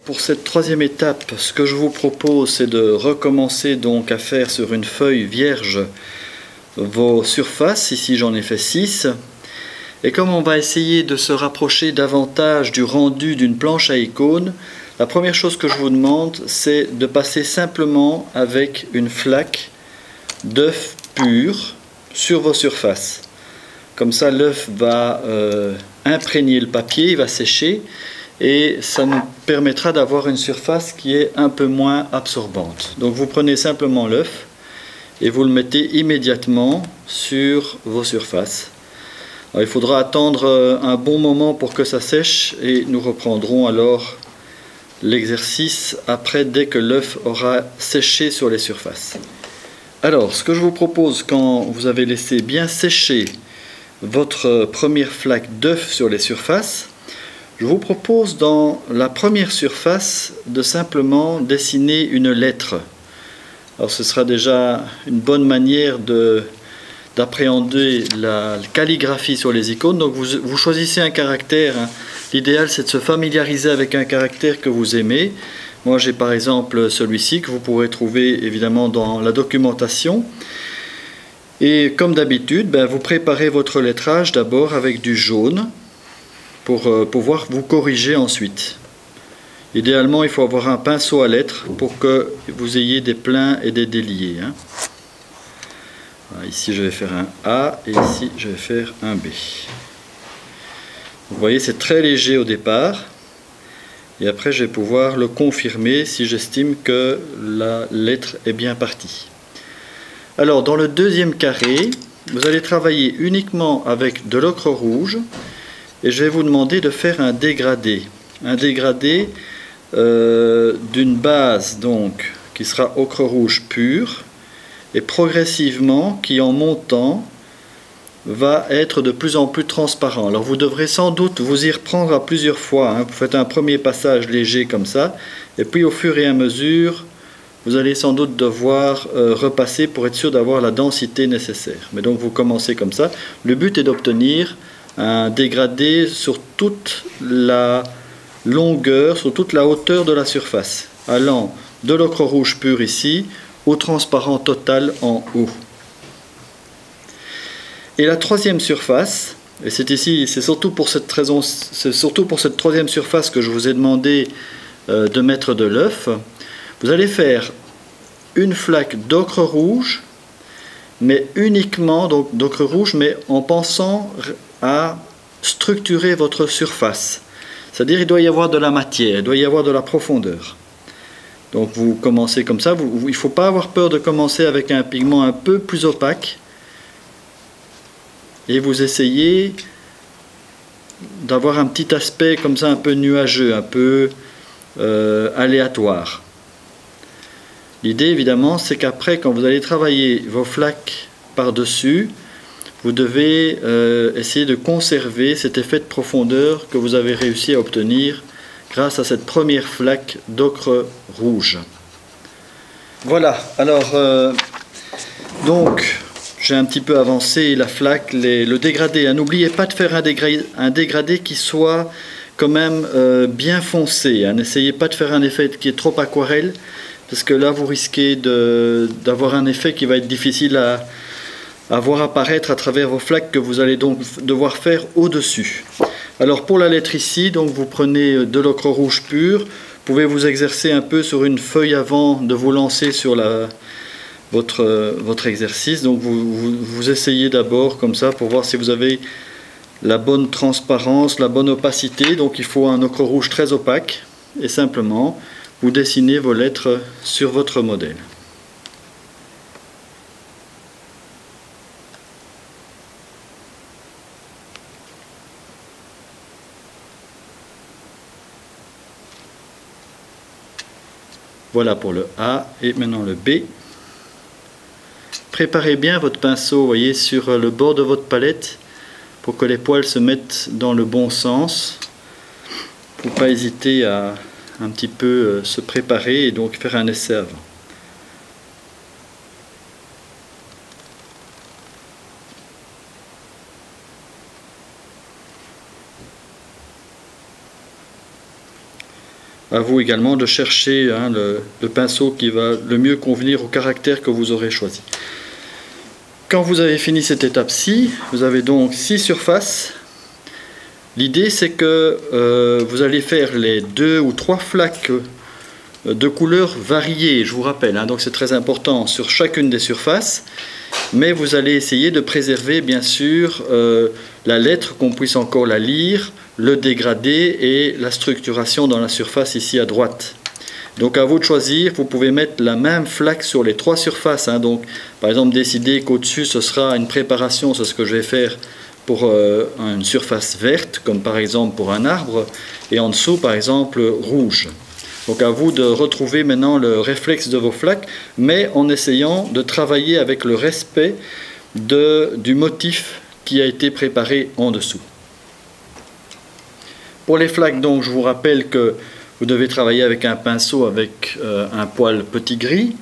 pour cette troisième étape, ce que je vous propose, c'est de recommencer donc à faire sur une feuille vierge vos surfaces. Ici, j'en ai fait 6. Et comme on va essayer de se rapprocher davantage du rendu d'une planche à icônes, la première chose que je vous demande, c'est de passer simplement avec une flaque d'œuf pur sur vos surfaces. Comme ça, l'œuf va imprégner le papier, il va sécher, et ça nous permettra d'avoir une surface qui est un peu moins absorbante. Donc vous prenez simplement l'œuf et vous le mettez immédiatement sur vos surfaces. Alors, il faudra attendre un bon moment pour que ça sèche et nous reprendrons alors l'exercice après, dès que l'œuf aura séché sur les surfaces. Alors, ce que je vous propose, quand vous avez laissé bien sécher votre première flaque d'œuf sur les surfaces, je vous propose dans la première surface de simplement dessiner une lettre. Alors ce sera déjà une bonne manière d'appréhender la calligraphie sur les icônes. Donc vous choisissez un caractère. L'idéal, c'est de se familiariser avec un caractère que vous aimez. Moi, j'ai par exemple celui-ci que vous pourrez trouver évidemment dans la documentation. Et comme d'habitude, vous préparez votre lettrage d'abord avec du jaune pour pouvoir vous corriger ensuite. Idéalement, il faut avoir un pinceau à lettres pour que vous ayez des pleins et des déliés. Voilà, ici, je vais faire un A et ici, je vais faire un B. Vous voyez, c'est très léger au départ. Et après, je vais pouvoir le confirmer si j'estime que la lettre est bien partie. Alors, dans le deuxième carré, vous allez travailler uniquement avec de l'ocre rouge. Et je vais vous demander de faire un dégradé. Un dégradé d'une base donc, qui sera ocre rouge pur. Et progressivement, qui en montant, va être de plus en plus transparent. Alors vous devrez sans doute vous y reprendre à plusieurs fois. Vous faites un premier passage léger comme ça. Et puis au fur et à mesure, vous allez sans doute devoir repasser pour être sûr d'avoir la densité nécessaire. Mais donc vous commencez comme ça. Le but est d'obtenir un dégradé sur toute la longueur, sur toute la hauteur de la surface, allant de l'ocre rouge pur ici au transparent total en haut. Et la troisième surface, et c'est ici, c'est surtout pour cette raison, c'est surtout pour cette troisième surface que je vous ai demandé de mettre de l'œuf. Vous allez faire une flaque d'ocre rouge, mais uniquement donc d'ocre rouge, mais en pensant à structurer votre surface. C'est-à-dire il doit y avoir de la matière, il doit y avoir de la profondeur. Donc vous commencez comme ça, il ne faut pas avoir peur de commencer avec un pigment un peu plus opaque. Et vous essayez d'avoir un petit aspect comme ça un peu nuageux, un peu aléatoire. L'idée évidemment c'est qu'après quand vous allez travailler vos flaques par-dessus, vous devez essayer de conserver cet effet de profondeur que vous avez réussi à obtenir grâce à cette première flaque d'ocre rouge. Voilà, alors donc j'ai un petit peu avancé la flaque, le dégradé. N'oubliez pas de faire un dégradé qui soit quand même bien foncé. N'essayez pas de faire un effet qui est trop aquarelle, parce que là vous risquez d'avoir un effet qui va être difficile à voir apparaître à travers vos flaques que vous allez donc devoir faire au-dessus. Alors pour la lettre ici, donc vous prenez de l'ocre rouge pur, vous pouvez vous exercer un peu sur une feuille avant de vous lancer sur votre exercice. Donc vous essayez d'abord comme ça pour voir si vous avez la bonne transparence, la bonne opacité. Donc il faut un ocre rouge très opaque et simplement vous dessinez vos lettres sur votre modèle. Voilà pour le A et maintenant le B. Préparez bien votre pinceau, voyez, sur le bord de votre palette pour que les poils se mettent dans le bon sens. Il ne faut pas hésiter à un petit peu se préparer et donc faire un essai avant. À vous également de chercher le pinceau qui va le mieux convenir au caractère que vous aurez choisi. Quand vous avez fini cette étape-ci, vous avez donc 6 surfaces. L'idée c'est que vous allez faire les 2 ou 3 flaques de couleurs variées, je vous rappelle, donc c'est très important sur chacune des surfaces, mais vous allez essayer de préserver bien sûr la lettre, qu'on puisse encore la lire, le dégradé et la structuration dans la surface ici à droite. Donc à vous de choisir, vous pouvez mettre la même flaque sur les 3 surfaces, donc par exemple décider qu'au-dessus ce sera une préparation, c'est ce que je vais faire pour une surface verte, comme par exemple pour un arbre, et en dessous par exemple rouge. Donc à vous de retrouver maintenant le réflexe de vos flaques, mais en essayant de travailler avec le respect du motif qui a été préparé en dessous. Pour les flaques, donc, je vous rappelle que vous devez travailler avec un pinceau avec un poil petit gris.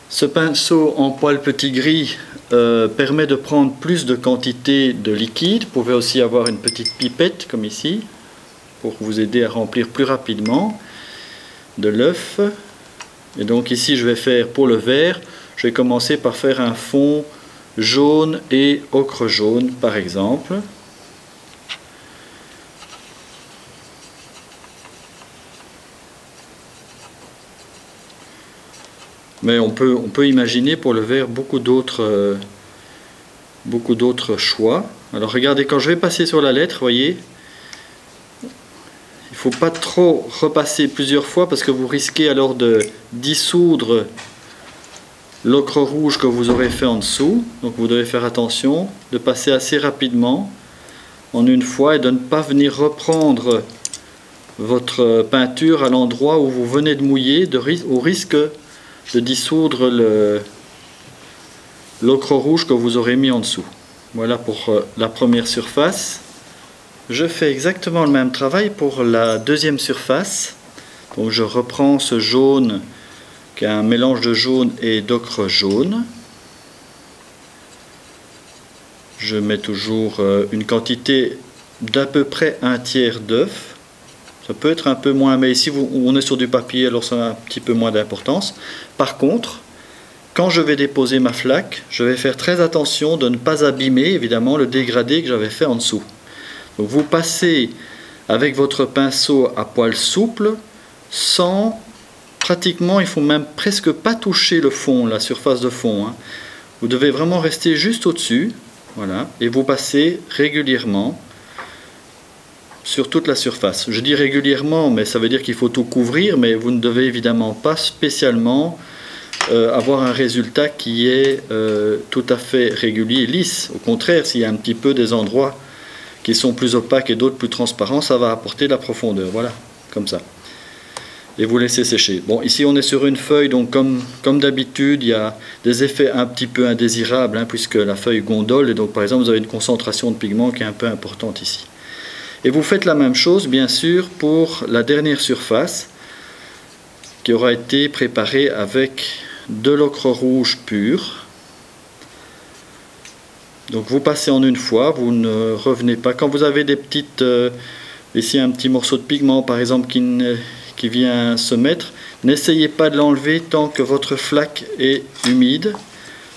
Ce pinceau en poil petit gris permet de prendre plus de quantité de liquide. Vous pouvez aussi avoir une petite pipette comme ici pour vous aider à remplir plus rapidement de l'œuf. Et donc ici je vais faire pour le vert, je vais commencer par faire un fond jaune et ocre jaune par exemple. Mais on peut imaginer pour le vert beaucoup d'autres choix. Alors regardez, quand je vais passer sur la lettre, voyez, il ne faut pas trop repasser plusieurs fois parce que vous risquez alors de dissoudre l'ocre rouge que vous aurez fait en dessous. Donc vous devez faire attention de passer assez rapidement en une fois et de ne pas venir reprendre votre peinture à l'endroit où vous venez de mouiller au risque de dissoudre l'ocre rouge que vous aurez mis en dessous. Voilà pour la première surface. Je fais exactement le même travail pour la deuxième surface. Donc je reprends ce jaune qui est un mélange de jaune et d'ocre jaune. Je mets toujours une quantité d'à peu près 1/3 d'œuf. Ça peut être un peu moins, mais ici on est sur du papier, alors ça a un petit peu moins d'importance. Par contre, quand je vais déposer ma flaque, je vais faire très attention de ne pas abîmer évidemment le dégradé que j'avais fait en dessous. Donc vous passez avec votre pinceau à poil souple, sans pratiquement, il faut même presque pas toucher le fond, la surface de fond. Vous devez vraiment rester juste au-dessus, voilà, et vous passez régulièrement sur toute la surface. Je dis régulièrement, mais ça veut dire qu'il faut tout couvrir, mais vous ne devez évidemment pas spécialement avoir un résultat qui est tout à fait régulier, lisse. Au contraire, s'il y a un petit peu des endroits qui sont plus opaques et d'autres plus transparents, ça va apporter de la profondeur, voilà, comme ça. Et vous laissez sécher. Bon, ici on est sur une feuille, donc comme d'habitude, il y a des effets un petit peu indésirables, puisque la feuille gondole, et donc par exemple vous avez une concentration de pigment qui est un peu importante ici. Et vous faites la même chose, bien sûr, pour la dernière surface, qui aura été préparée avec de l'ocre rouge pur. Donc vous passez en une fois, vous ne revenez pas. Quand vous avez des petites, ici un petit morceau de pigment par exemple qui vient se mettre, n'essayez pas de l'enlever tant que votre flaque est humide.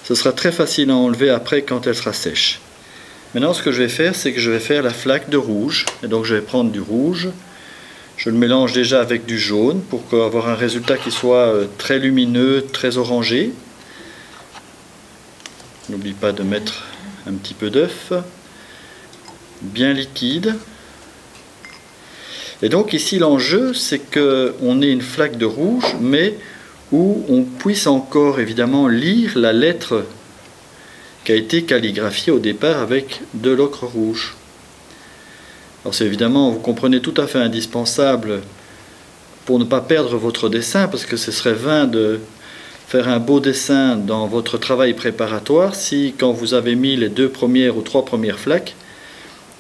Ce sera très facile à enlever après quand elle sera sèche. Maintenant ce que je vais faire, c'est que je vais faire la flaque de rouge. Et donc je vais prendre du rouge, je le mélange déjà avec du jaune pour avoir un résultat qui soit très lumineux, très orangé. N'oublie pas de mettre un petit peu d'œuf, bien liquide. Et donc ici l'enjeu c'est qu'on ait une flaque de rouge, mais où on puisse encore évidemment lire la lettre qui a été calligraphiée au départ avec de l'ocre rouge. Alors c'est évidemment, vous comprenez, tout à fait indispensable pour ne pas perdre votre dessin, parce que ce serait vain de faire un beau dessin dans votre travail préparatoire si quand vous avez mis les 2 premières ou 3 premières flaques,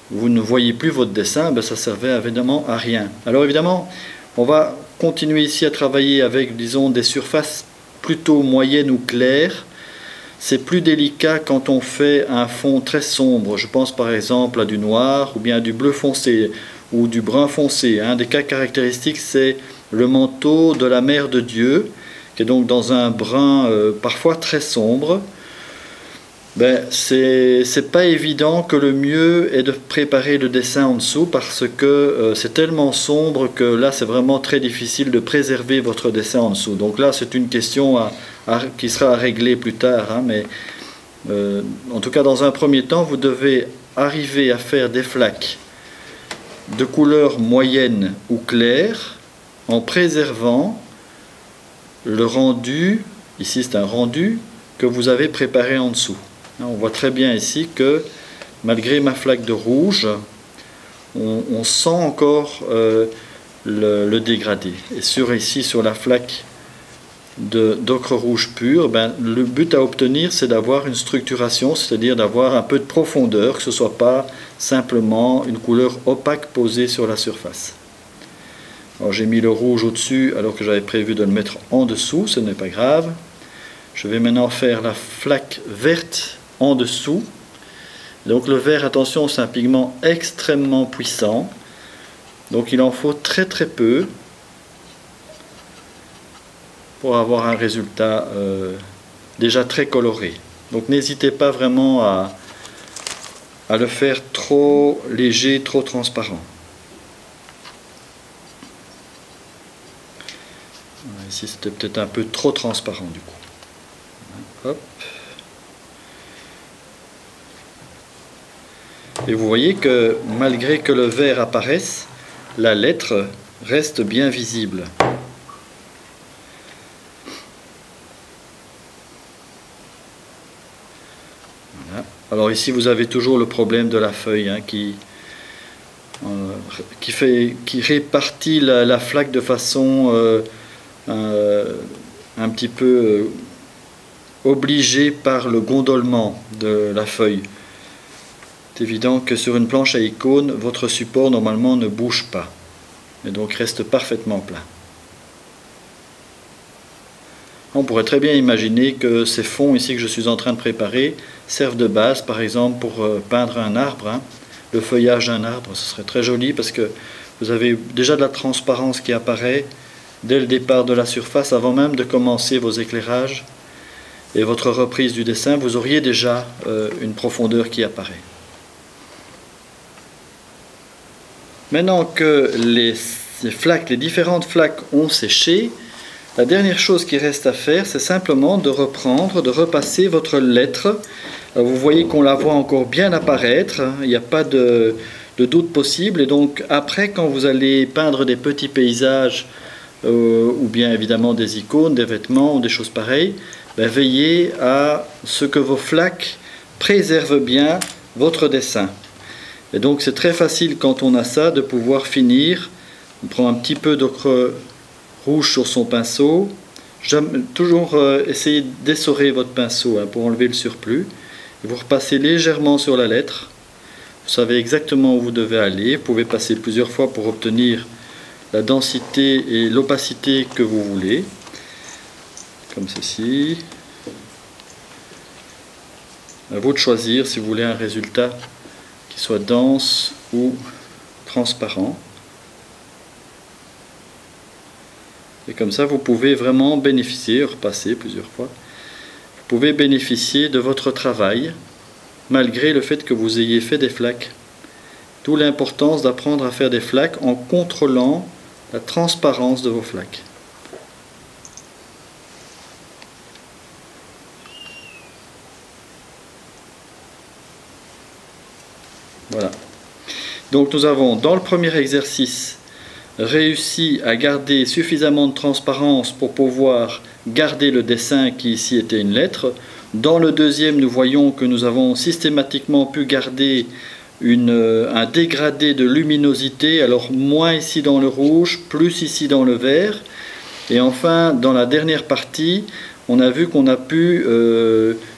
vous ne voyez plus votre dessin, ça servait évidemment à rien. Alors évidemment, on va continuer ici à travailler avec, disons, des surfaces plutôt moyennes ou claires. C'est plus délicat quand on fait un fond très sombre. Je pense par exemple à du noir ou bien à du bleu foncé, ou du brun foncé. Un des cas caractéristiques, c'est le manteau de la Mère de Dieu, qui est donc dans un brun parfois très sombre. C'est pas évident que le mieux est de préparer le dessin en dessous, parce que c'est tellement sombre que là c'est vraiment très difficile de préserver votre dessin en dessous. Donc là c'est une question qui sera à régler plus tard, hein, mais en tout cas dans un premier temps vous devez arriver à faire des flaques de couleur moyenne ou claire en préservant le rendu, ici c'est un rendu que vous avez préparé en dessous. On voit très bien ici que malgré ma flaque de rouge, on sent encore le dégradé. Et ici sur la flaque d'ocre rouge pur, le but à obtenir c'est d'avoir une structuration, c'est-à-dire d'avoir un peu de profondeur, que ce ne soit pas simplement une couleur opaque posée sur la surface. Alors j'ai mis le rouge au-dessus alors que j'avais prévu de le mettre en dessous, ce n'est pas grave. Je vais maintenant faire la flaque verte en dessous. Donc le vert, attention, c'est un pigment extrêmement puissant, donc il en faut très très peu pour avoir un résultat déjà très coloré. Donc n'hésitez pas vraiment à le faire trop léger, trop transparent. Ici c'était peut-être un peu trop transparent du coup. Hop. Et vous voyez que malgré que le vert apparaisse, la lettre reste bien visible. Voilà. Alors ici vous avez toujours le problème de la feuille hein, qui répartit la flaque de façon un petit peu obligée par le gondolement de la feuille. C'est évident que sur une planche à icône, votre support normalement ne bouge pas et donc reste parfaitement plat. On pourrait très bien imaginer que ces fonds ici que je suis en train de préparer servent de base par exemple pour peindre un arbre, hein, le feuillage d'un arbre. Ce serait très joli parce que vous avez déjà de la transparence qui apparaît dès le départ de la surface avant même de commencer vos éclairages et votre reprise du dessin, vous auriez déjà une profondeur qui apparaît. Maintenant que les différentes flaques ont séché, la dernière chose qui reste à faire, c'est simplement de reprendre, de repasser votre lettre. Alors vous voyez qu'on la voit encore bien apparaître, il n'y a pas de doute possible. Et donc après, quand vous allez peindre des petits paysages, ou bien évidemment des icônes, des vêtements ou des choses pareilles, veillez à ce que vos flaques préservent bien votre dessin. Et donc c'est très facile quand on a ça de pouvoir finir. On prend un petit peu d'ocre rouge sur son pinceau. Toujours essayer d'essorer votre pinceau hein, pour enlever le surplus. Et vous repassez légèrement sur la lettre. Vous savez exactement où vous devez aller. Vous pouvez passer plusieurs fois pour obtenir la densité et l'opacité que vous voulez. Comme ceci. À vous de choisir si vous voulez un résultat soit dense ou transparent. Et comme ça, vous pouvez vraiment bénéficier, repasser plusieurs fois, vous pouvez bénéficier de votre travail, malgré le fait que vous ayez fait des flaques. D'où l'importance d'apprendre à faire des flaques en contrôlant la transparence de vos flaques. Voilà. Donc nous avons dans le premier exercice réussi à garder suffisamment de transparence pour pouvoir garder le dessin qui ici était une lettre. Dans le deuxième, nous voyons que nous avons systématiquement pu garder un dégradé de luminosité, alors moins ici dans le rouge, plus ici dans le vert. Et enfin, dans la dernière partie, on a vu qu'on a pu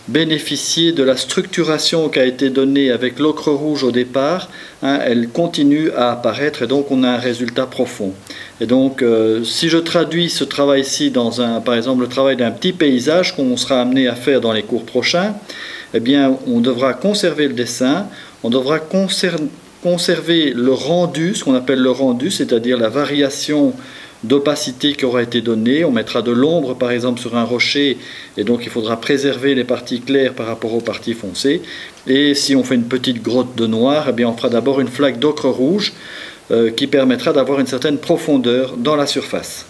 bénéficier de la structuration qui a été donnée avec l'ocre rouge au départ. Hein, elle continue à apparaître et donc on a un résultat profond. Et donc si je traduis ce travail-ci dans par exemple le travail d'un petit paysage qu'on sera amené à faire dans les cours prochains, eh bien on devra conserver le dessin, on devra conserver le rendu, ce qu'on appelle le rendu, c'est-à-dire la variation d'opacité qui aura été donnée. On mettra de l'ombre par exemple sur un rocher et donc il faudra préserver les parties claires par rapport aux parties foncées. Et si on fait une petite grotte de noir, eh bien on fera d'abord une flaque d'ocre rouge qui permettra d'avoir une certaine profondeur dans la surface.